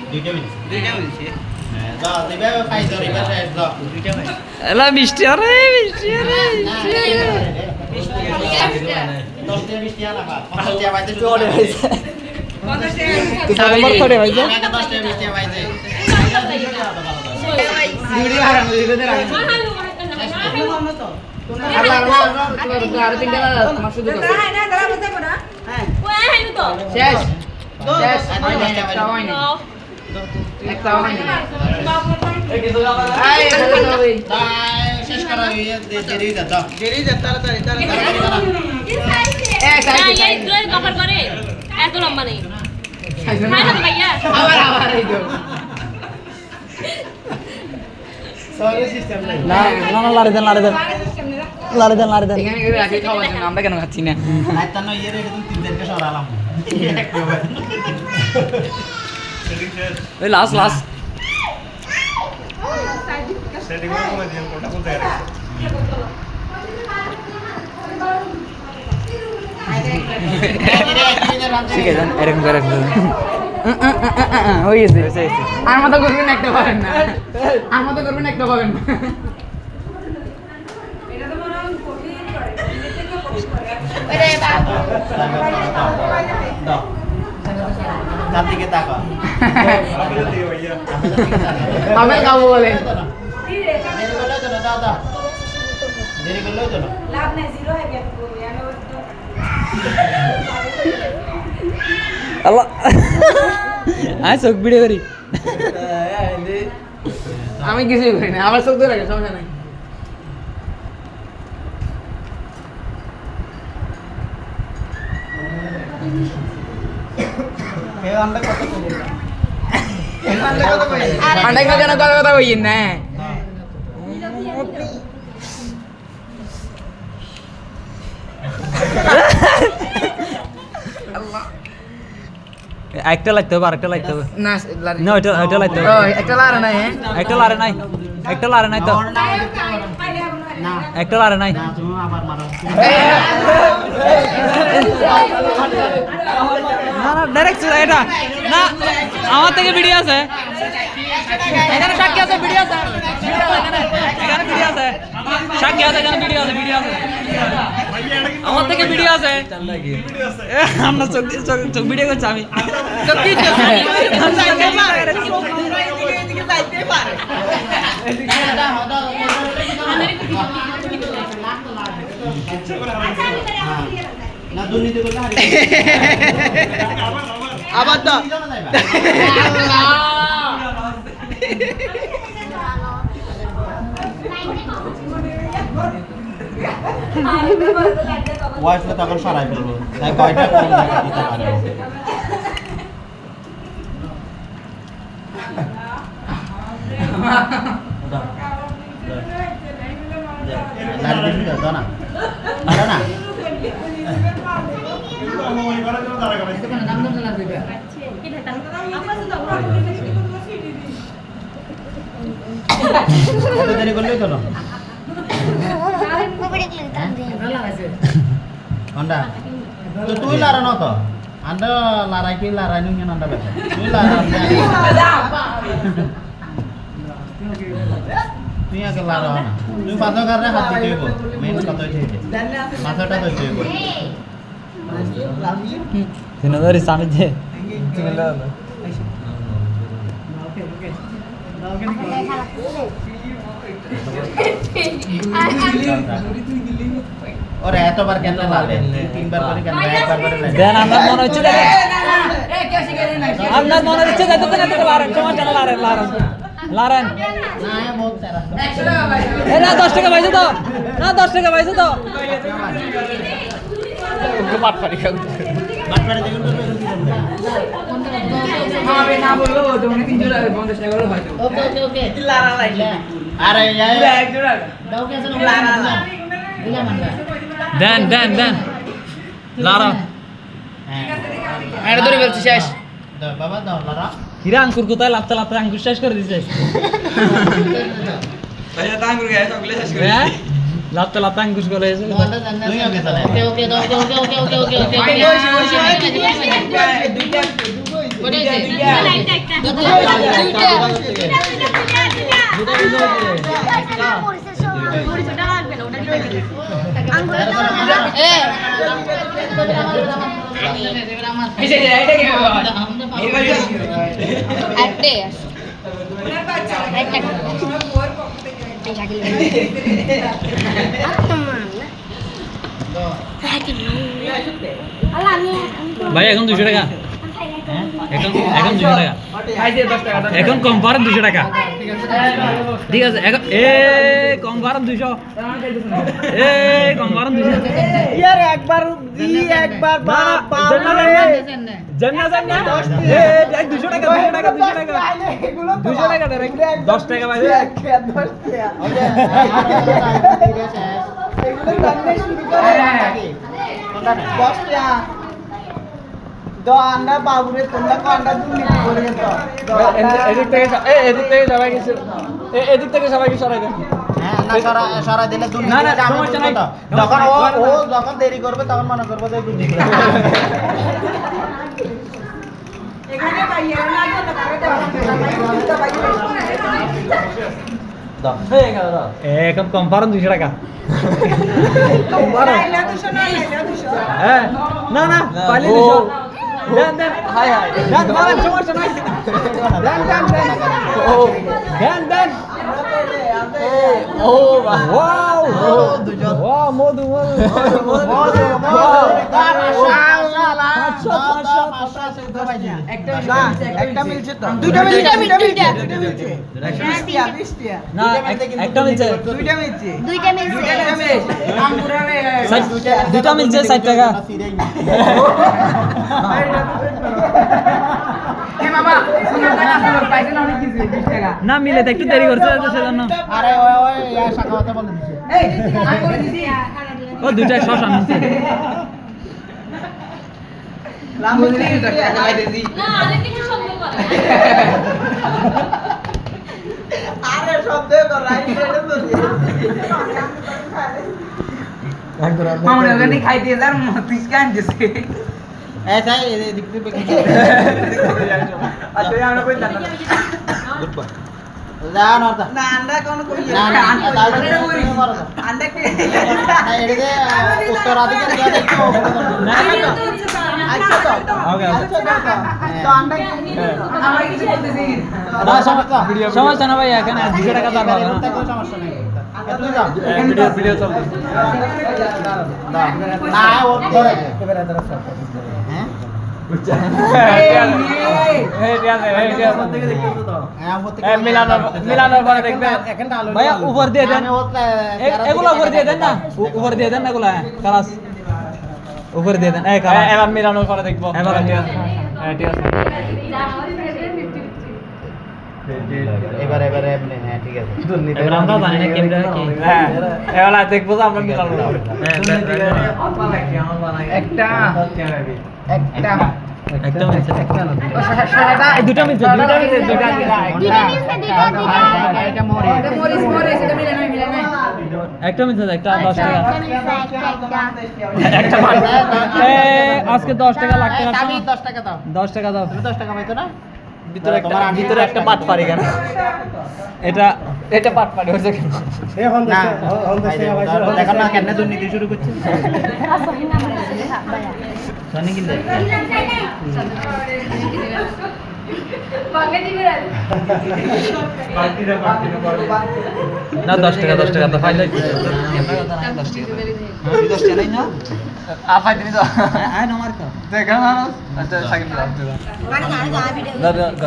দুইটা মিলছে এলা মিষ্টি আরে মিষ্টি আরে এত লম্বা নেই আমরা কেন খাচ্ছি না লাস্ট লাস্ট ঠিক আছে এরকম করে হয়ে গেছে আর মতো করবেন একটা পাবেন না আর মতো করবেন একটা পাবেন না দিকে তাকা আমি খাবো বলে দেরি করলে তো না লাভ নাই জিরো হয়ে গেছে আল্লাহ আয় চোখ ভিডিও করি আমি কিছুই করি না আমার চোখ ধরে রাখে সমস্যা নাই আন্ডা কেন কথা কই না একটা লাগতে হবে আরেকটা লাগতে হবে না না এটা লাগতে হবে একটা লারে নাই একটা লারে নাই একটা লারে নাই তো না একটা লারে নাই না তুমি আবার মারো না না ডাইরেক্ট চলে এটা না আমার থেকে ভিডিও আছে এখানে সাক্ষী আছে ভিডিও আছে এখানে ভিডিও আছে সাক্ষী আছে এখানে ভিডিও আছে আমার থেকে ভিডিও আছে আমরা চোখ ভিডিও করছি আমি চোখ কি না দুর্নীতি করলে আবার তো ওয়াইফে তখন সরাই ফেলবো তাই কয়টা কোন জায়গা দিতে পারে লাল দিবি তো না মারো না এত দেরি করলেই তো না Honda. Tu lara no to. Anda lara ki lara nu nyan anda beta. Tu lara. Tu ya ke lara na. Tu pato kar raha hat dite ko. Main pato theke. Pato ta to theke ko. Sino dari samit je. और एतो बार केन लाले तीन बार করে কেন একবার করে লাগে দেন আমার মনে হচ্ছে দেখে আপনার মনে হচ্ছে দেখো তো না তো লারেন সমস্যা না লারেন লারেন না বহুত সারা 100 টাকা পাইছে এ না 10 টাকা পাইছে তো না 10 টাকা পাইছে তো ওকে বাট পারি দেখুন হবে না বললো তুমি 3 টাকা 50 টাকা করে পাইছো ওকে লারা লাইলে আরে এক জোড়া দাও কেন লারা দিলা মানবা দেন লারা আরে ধরে বলছি শেষ দাও বাবা দাও লারা হিরা আঙ্কুর কোথায় লাপতে আঙ্কুর শেষ করে দিছে ভাইয়া তা আঙ্গুর গায়ে সবগুলো শেষ করে লাতে লাতে আঙ্গুশ করে এসে তুই আগে চলে ওকে ভাই এখন 200 টাকা এখন 200 টাকা এখন কম পারেন 200 টাকা ঠিক আছে এখন কম পারেন 200 কম পারেন 200 यार एक बार दी एक बार बाप জান্না 200 টাকা 200 টাকা 200 টাকা 200 টাকা 10 টাকা ভাই दो अंडा बाबूरे तुमला को अंडा दूध नहीं बोले तो এদিক থেকে সবাই কি সরাই দেন হ্যাঁ না সারা দিলে দুর্নীতি না, না, আমি সমস্যা নাই। বুঝবো তো। যখন ও যখন দেরি করবে তখন মনে করবে যে দুর্নীতি দাও এখন কম পারেন 200 টাকা হ্যাঁ না না পাইলে 200 দেন দেন হাই হাই দেন পারেন সমস্যা নাই দেন দেন দেন দেন দেন ও ওয়াও ওয়াও মধু একটা মিলছে তো দুইটা মিলছে না একটা মিলছে দুইটা মিলছে দুটা মিলছে 60 টাকা না মিলে তো একটু দেরি করছে সেজন্য আরে ওই শাখা কথা বলে দিছে ও দুটা শশা মিলছে না আরে কিছু শব্দ করে আরে শব্দ কর রাইট সাইডে তো মামুনি ওখানে খাইতে যার মতিস কান জেসে ऐसा ही दिखते पे अच्छा আমরা কই জানা गुड बॉय जान और না আন্ডা কোন কই না, না, আন্ডা না, আন্ডা কে ना এদিকে উত্তরাধিকার দিয়া দেখো আচ্ছা তো ওকে আচ্ছা তো আন্ডা আমরা কিছু বলতেছি না সমস্যা না ভাই এখানে 200 টাকা দাম হবে না সমস্যা নেই তুই যা ভিডিও চলবে না ও ধরে হ্যাঁ মিলানোর পরে দেখবে ভাইয়া উপর দিয়ে দেন এগুলো উপর দিয়ে দেন না উপর দিয়ে দেন না এগুলো কালাস উপর দিয়ে দেন এবার মিলানোর পরে দেখবো এবার ঠিক আছে ঠিক আছে এবারে এমনি হ্যাঁ ঠিক আছে এবার আমরা জানি না কেমন কি হ্যাঁ এবার দেখবো যে আমরা মিলানো একটা একটা মিলছে দুটো মিলছে এটা মোরে একটা মিলছে একটা 10 টাকা একটা আজকে 10 টাকা লাগতে আমি 10 টাকা দাও 10 টাকা দাও তুমি 10 টাকা পাইতো না ভিতরে একটা পাট পারি কেন এটা পাট পারি হয়েছে কেন না দেখো না কেন দুর্নীতি শুরু করছে শনি কিনলে না 10 টাকা তো ফাইল 10 টাকা নাই না আফাই দিবি তো আয় না মার কা দেখা না আচ্ছা সেকেন্ড দাও